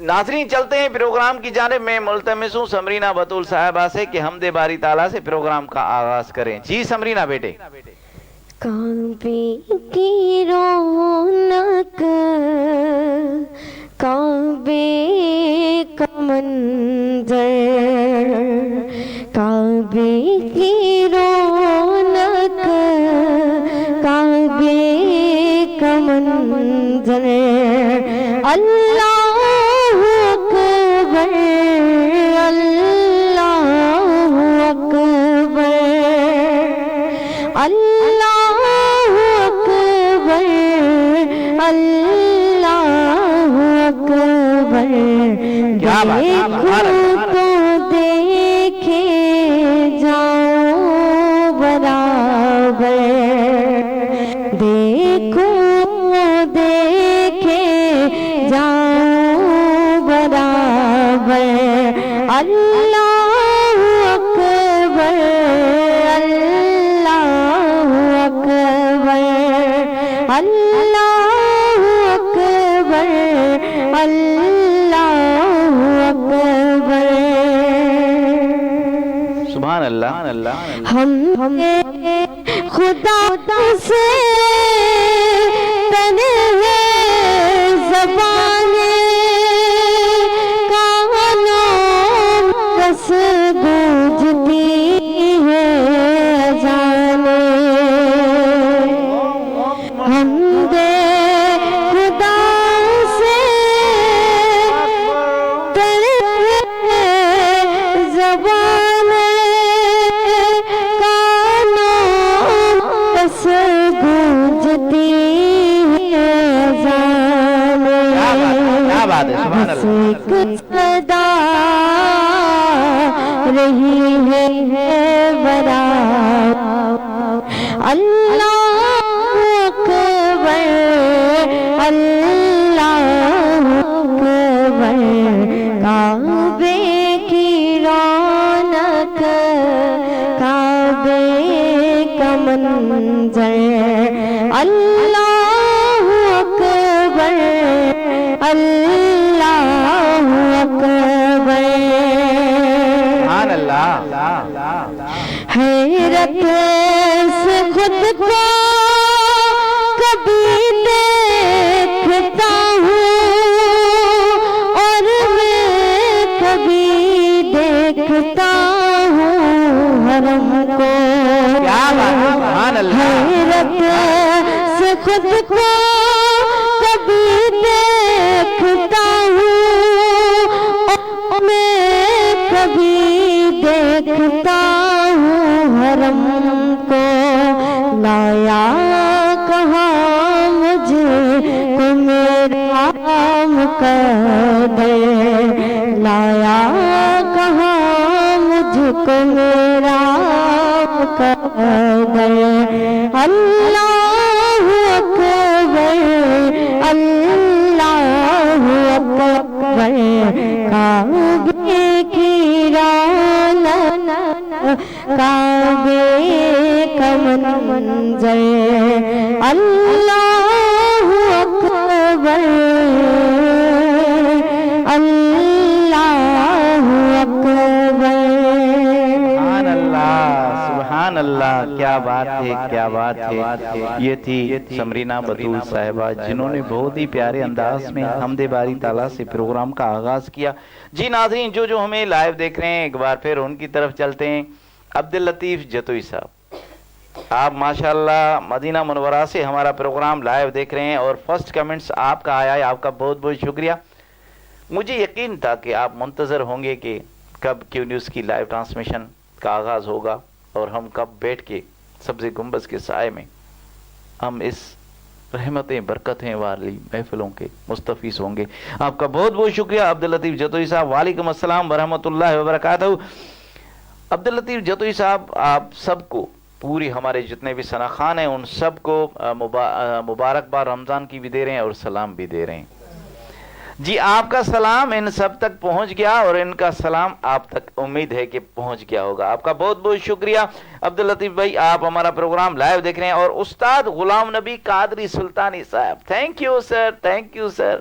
ناظرین چلتے ہیں پروگرام کی جانب میں ملتمس ہوں سمرینہ بطول صاحبہ سے کہ حمد باری تعالیٰ سے پروگرام کا آغاز کریں. جی سمرینہ بیٹے. کعبے کی رونق کعبے کا منظر کعبے کی رونق کعبے کا منظر اللہ اکبر اللہ اکبر اللہ اکبر اللہ اکبر دیکھو تو دیکھے جاؤ برابر دیکھو دیکھے جاؤ برابر اللہ اکبر اللہ اکبر اللہ اکبر اللہ اکبر. سبحان اللہ. ہم خدا سے تنہے زبانیں کانوں بس گونجتی ہے جانے ہم دے خدا سے تنہے زبانیں گونجتی ہے جانے صدا رہی ہے برابر اللہ اکبر اللہ اکبر کعبے کی رونق کعبے کا منظر اللہ اکبر اللہ اکبر. سبحان اللہ. حیرت سے خود کو کبھی دیکھتا ہوں اور میں کبھی دیکھتا ہوں حرم کو حیرت سے خود کو کبھی دیکھتا ہوں اور میں کبھی دیکھتا ہوں حرم کو لایا کہاں مجھے کو میرا مقدر لایا کہاں مجھ کو میرا مقدر اللہ اکبر اللہ اکبر کعبے کی رونق کعبے کا منظر اللہ اکبر اللہ اکبر. سبحان اللہ. کیا بات ہے کیا بات ہے. یہ تھی سمرینہ بطول صاحبہ جنہوں نے بہت ہی پیارے انداز میں حمد باری تعالیٰ سے پروگرام کا آغاز کیا. جی ناظرین جو ہمیں لائیو دیکھ رہے ہیں ایک بار پھر ان کی طرف چلتے ہیں. عبداللطیف جتوئی صاحب آپ ماشاءاللہ مدینہ منورہ سے ہمارا پروگرام لائیو دیکھ رہے ہیں اور فرسٹ کمنٹس آپ کا آیا ہے. آپ کا بہت بہت شکریہ. مجھے یقین تھا کہ آپ منتظر ہوں گے کہ کب کیو نیوز کی لائیو ٹرانسمیشن کا آغاز ہوگا اور ہم کب بیٹھ کے سبز گنبد کے سائے میں ہم اس رحمتیں برکتیں والی محفلوں کے مستفیض ہوں گے. آپ کا بہت بہت شکریہ عبداللطیف جتوئی صاحب. وعلیکم السلام ورحمۃ اللہ وبرکاتہ. عبداللطیف جتوئی صاحب آپ سب کو پوری ہمارے جتنے بھی ثناخان ہیں ان سب کو مبارکباد رمضان کی بھی دے رہے ہیں اور سلام بھی دے رہے ہیں. جی آپ کا سلام ان سب تک پہنچ گیا اور ان کا سلام آپ تک امید ہے کہ پہنچ گیا ہوگا. آپ کا بہت بہت شکریہ عبداللطیف بھائی. آپ ہمارا پروگرام لائیو دیکھ رہے ہیں. اور استاد غلام نبی قادری سلطانی صاحب thank you sir, thank you sir.